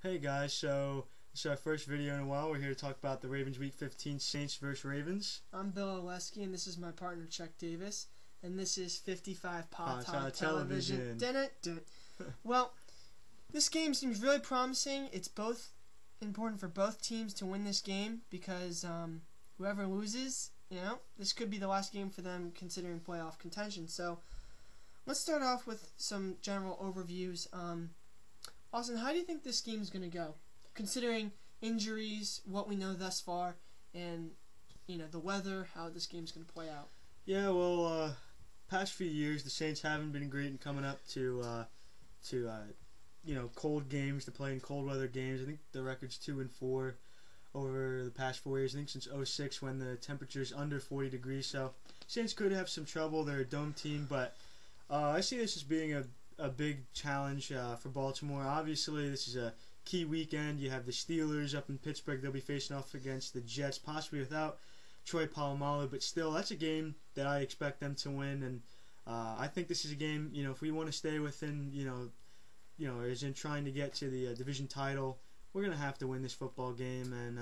Hey guys, so this is our first video in a while. We're here to talk about the Ravens Week 15 Saints versus Ravens. I'm Bill Oleski, and this is my partner Chuck Davis, and this is 55 Pod Talk Television. Well, this game seems really promising. It's both important for both teams to win this game because whoever loses, this could be the last game for them considering playoff contention. So let's start off with some general overviews. Austin, how do you think this game is going to go, considering injuries, what we know thus far, and the weather, how this game's going to play out? Yeah, well, past few years the Saints haven't been great in coming up to cold games, to playing cold weather games. I think the record's 2-4 over the past 4 years. I think since '06 when the temperature's under 40 degrees. So Saints could have some trouble. They're a dome team, but I see this as being a big challenge for Baltimore. Obviously, this is a key weekend. You have the Steelers up in Pittsburgh. They'll be facing off against the Jets, possibly without Troy Polamalu, but still, that's a game that I expect them to win. And I think this is a game, if we want to stay within, as in trying to get to the division title, we're going to have to win this football game. And,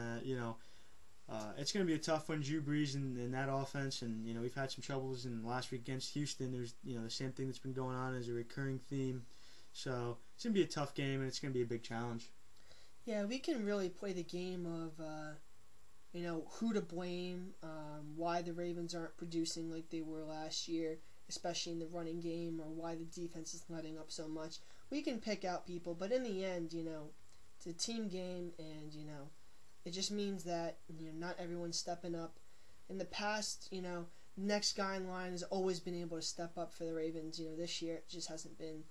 it's going to be a tough one. Drew Brees in that offense, and we've had some troubles in last week against Houston. There's the same thing that's been going on as a recurring theme. So it's going to be a tough game, and it's going to be a big challenge. Yeah, we can really play the game of who to blame, why the Ravens aren't producing like they were last year, especially in the running game, or why the defense is letting up so much. We can pick out people, but in the end, it's a team game, and it just means that not everyone's stepping up. In the past, next guy in line has always been able to step up for the Ravens. This year it just hasn't been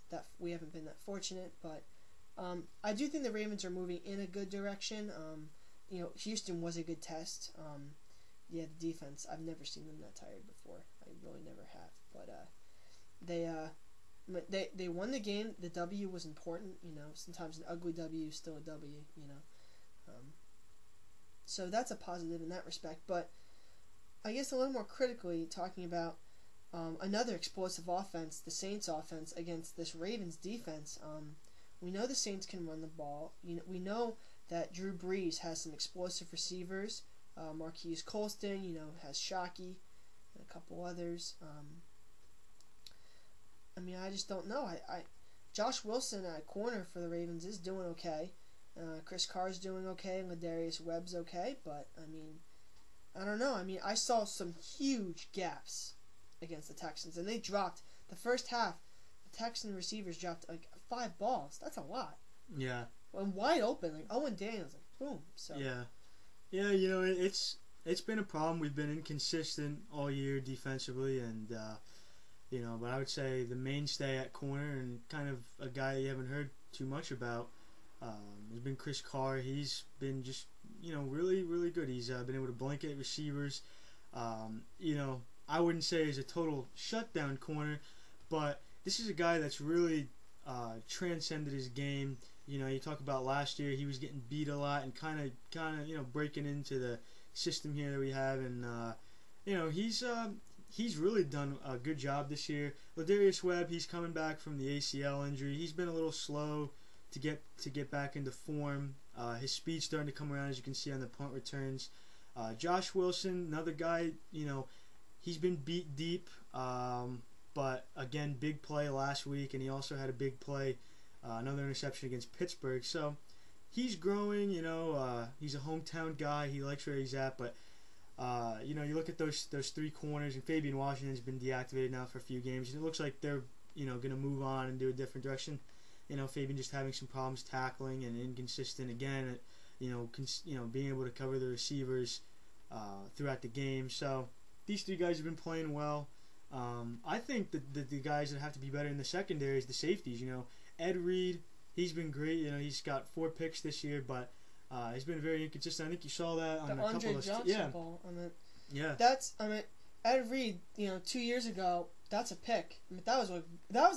that, we haven't been that fortunate. But I do think the Ravens are moving in a good direction. Houston was a good test. The defense, I've never seen them that tired before. I really never have. But they won the game. The W was important. Sometimes an ugly W is still a W. So that's a positive in that respect. But I guess a little more critically, talking about another explosive offense, the Saints offense against this Ravens defense. We know the Saints can run the ball. We know that Drew Brees has some explosive receivers. Marquise Colston, has Shockey and a couple others. I just don't know. Josh Wilson at corner for the Ravens is doing okay. Chris Carr's doing okay. Ladarius Webb's okay. But, I don't know. I saw some huge gaps against the Texans. And they dropped, the first half, the Texan receivers dropped like 5 balls. That's a lot. Yeah. And wide open. Like Owen Daniels, boom. So. Yeah. Yeah, it's been a problem. We've been inconsistent all year defensively. And, but I would say the mainstay at corner and kind of a guy you haven't heard too much about has been Chris Carr. He's been just, really, really good. He's been able to blanket receivers. I wouldn't say he's a total shutdown corner, but this is a guy that's really transcended his game. You talk about last year, he was getting beat a lot and kind of breaking into the system here that we have, and he's really done a good job this year. Ladarius Webb, he's coming back from the ACL injury. He's been a little slow to get back into form. His speed's starting to come around, as you can see on the punt returns. Josh Wilson, another guy, he's been beat deep, but again, big play last week, and he also had a big play, another interception against Pittsburgh. So he's growing. He's a hometown guy. He likes where he's at, but you look at those 3 corners, and Fabian Washington's been deactivated now for a few games, and it looks like they're going to move on and do a different direction. Fabian just having some problems tackling and inconsistent again. Being able to cover the receivers throughout the game. So these 3 guys have been playing well. I think that the guys that have to be better in the secondary is the safeties. Ed Reed, he's been great. He's got 4 picks this year, but he's been very inconsistent. I think you saw that on a couple of Johnson ball. Yeah. That's Ed Reed. 2 years ago, that's a pick. That was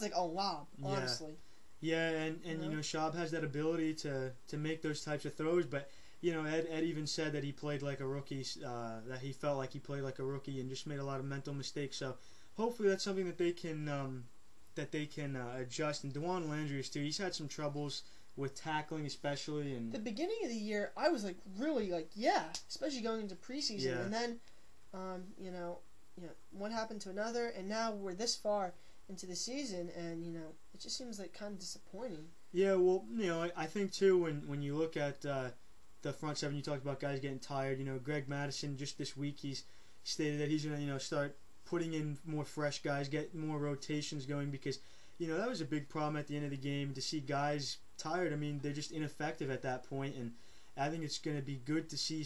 like a lob, honestly. Yeah, and Schaub has that ability to make those types of throws, but Ed even said that he played like a rookie, that he felt like he played like a rookie and just made a lot of mental mistakes. So hopefully that's something that they can that they can adjust. And Dewan Landry too. He's had some troubles with tackling, especially. And the beginning of the year, I was like really like especially going into preseason, Yeah. and then you know one happened to another, and now we're this far into the season, and it just seems like kind of disappointing. Yeah, well, I think too when you look at the front seven, you talked about guys getting tired. Greg Madison just this week he's stated that he's gonna start putting in more fresh guys, get more rotations going, because that was a big problem at the end of the game to see guys tired. I mean, they're just ineffective at that point, and I think it's gonna be good to see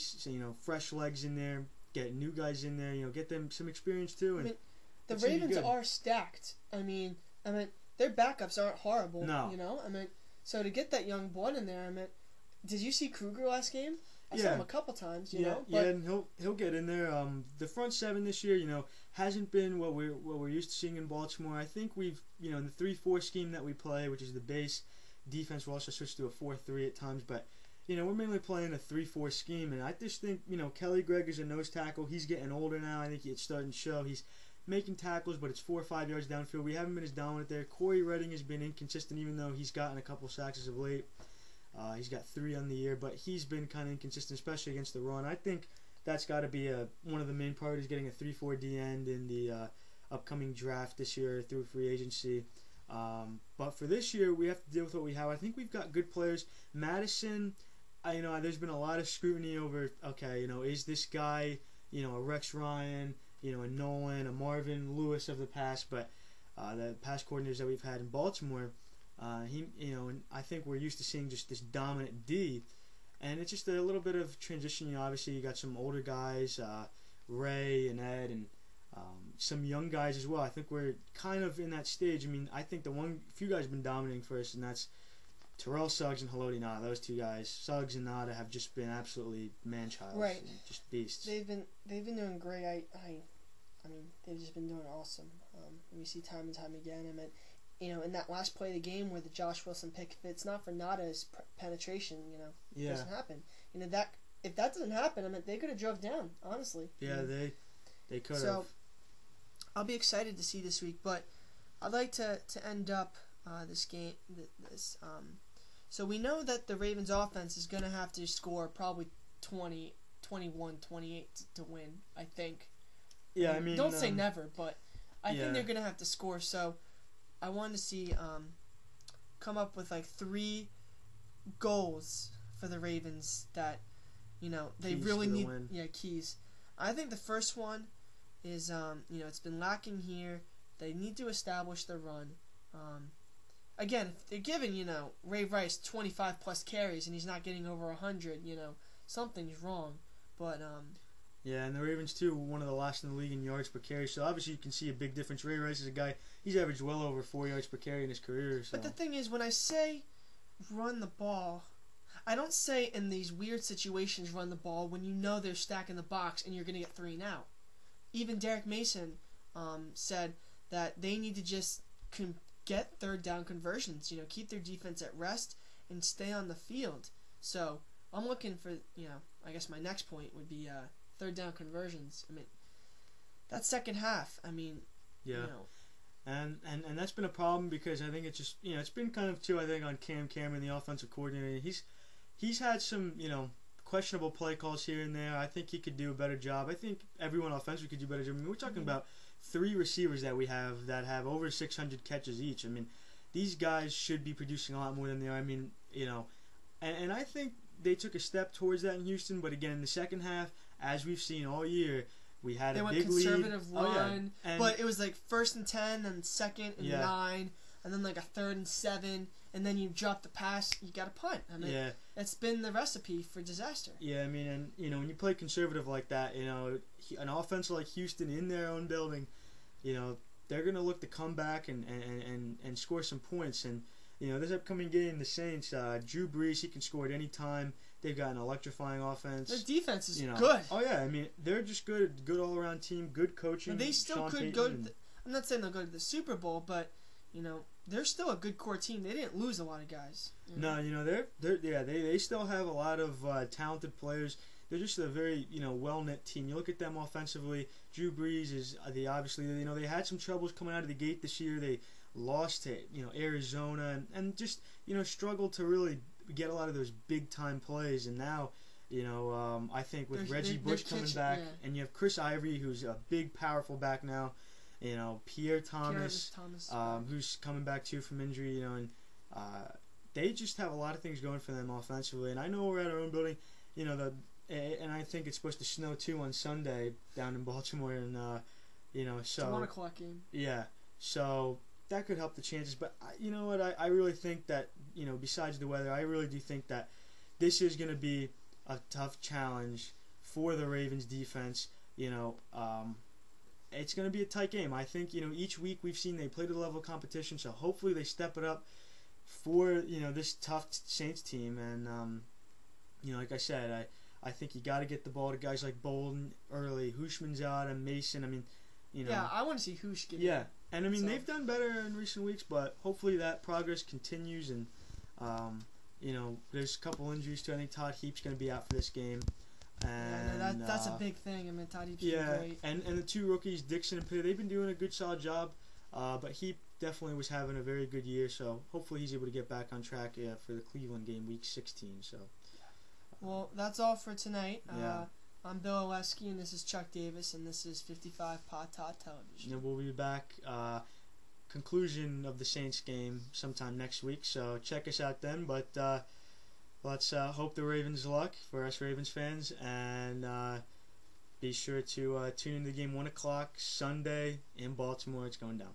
fresh legs in there, get new guys in there, get them some experience too. And the Ravens are stacked. I mean, their backups aren't horrible. No. So to get that young blood in there, did you see Kruger last game? I saw him a couple times, But and he'll get in there. The front seven this year, hasn't been what we're used to seeing in Baltimore. I think we've, in the 3-4 scheme that we play, which is the base defense, we'll also switch to a 4-3 at times, but we're mainly playing a 3-4 scheme, and I just think Kelly Gregg is a nose tackle. He's getting older now. I think it's starting to show. He's making tackles, but it's 4 or 5 yards downfield. We haven't been as dominant there. Corey Redding has been inconsistent, even though he's gotten a couple sacks as of late. He's got 3 on the year, but he's been kind of inconsistent, especially against the run. I think that's got to be one of the main priorities, getting a 3-4 D end in the upcoming draft this year through free agency. But for this year, we have to deal with what we have. I think we've got good players. Madison, there's been a lot of scrutiny over, is this guy, a Rex Ryan, a Nolan, a Marvin Lewis of the past, but the past coordinators that we've had in Baltimore, and I think we're used to seeing just this dominant D, and it's just a little bit of transition. Obviously, you got some older guys, Ray and Ed, and some young guys as well. I think we're kind of in that stage. I mean, I think few guys have been dominating for us, and that's Terrell Suggs and Haloti Nada. Those two guys, Suggs and Nada, have just been absolutely man-child, right? Just beasts. They've been doing great. I mean, they've just been doing awesome. We see time and time again. In that last play of the game where the Josh Wilson pick, if it's not for Nada's penetration, it doesn't happen. That if that doesn't happen, they could have drove down. Honestly. Yeah, they could have. So I'll be excited to see this week, but I'd like to end up this game. So we know that the Ravens offense is going to have to score probably 20, 21, 28 to win, I think. Yeah, I mean... Don't say never, but I think they're going to have to score. So I wanted to see come up with 3 goals for the Ravens that, they keys really need. win. Yeah, keys. I think the first one is, it's been lacking here. They need to establish their run. Again, if they're giving, Ray Rice 25-plus carries and he's not getting over 100, something's wrong. But, yeah, and the Ravens, too, one of the last in the league in yards per carry. So, obviously, you can see a big difference. Ray Rice is a guy, he's averaged well over 4 yards per carry in his career. So. But the thing is, when I say run the ball, I don't say in these weird situations run the ball when they're stacking the box and you're going to get 3 and out. Even Derek Mason said that they need to just get third down conversions, keep their defense at rest and stay on the field. So I'm looking for, I guess my next point would be third down conversions. That second half, yeah. And that's been a problem because I think it's just, it's been kind of too, I think, on Cam Cameron, the offensive coordinator. He's had some, questionable play calls here and there. I think he could do a better job. I think everyone offensively could do a better job. We're talking about 3 receivers that we have that have over 600 catches each. These guys should be producing a lot more than they are. And I think they took a step towards that in Houston. But again, in the second half, as we've seen all year, we had a big lead. They went conservative run, and but it was 1st and 10, then 2nd and 9, and then a 3rd and 7, and then you drop the pass, you got a punt. That's been the recipe for disaster. Yeah, and when you play conservative like that, an offense like Houston in their own building, they're gonna look to come back and score some points. And this upcoming game, the Saints, Drew Brees, he can score at any time. They've got an electrifying offense. Their defense is good. Oh yeah, they're just good all around team, good coaching. And they still could go. I'm not saying they'll go to the Super Bowl, but they're still a good core team. They didn't lose a lot of guys. No, they still have a lot of talented players. They're just a very well knit team. You look at them offensively. Drew Brees is obviously they had some troubles coming out of the gate this year. They lost to Arizona, and just struggled to really get a lot of those big time plays. And now I think with Reggie Bush coming back, and you have Chris Ivory, who's a big, powerful back now. Pierre Thomas, who's coming back too from injury. And they just have a lot of things going for them offensively. And I know we're at our own building. And I think it's supposed to snow too on Sunday down in Baltimore. And so it's a 1:00 game. Yeah, so that could help the chances. But you know what? I really think that besides the weather, I really do think that this is going to be a tough challenge for the Ravens defense. It's going to be a tight game. I think each week we've seen they play to the level of competition, so hopefully they step it up for this tough Saints team. And like I said, I think you got to get the ball to guys like Bolden early. Hushman's out, and Mason. I mean, Yeah, I want to see Hoosh get in. And I mean they've done better in recent weeks, but hopefully that progress continues. And there's a couple injuries too. I think Todd Heap's going to be out for this game. And that's a big thing. I mean, Todd Heap's been great. And the two rookies, Dixon and Pitt, they've been doing a good, solid job. But Heap definitely was having a very good year, so hopefully he's able to get back on track for the Cleveland game, Week 16. So, well, that's all for tonight. I'm Bill Oleski, and this is Chuck Davis, and this is 55 Pot Tot Television. And we'll be back conclusion of the Saints game sometime next week, so check us out then. But let's hope the Ravens luck for us Ravens fans, and be sure to tune in to the game 1:00 Sunday in Baltimore. It's going down.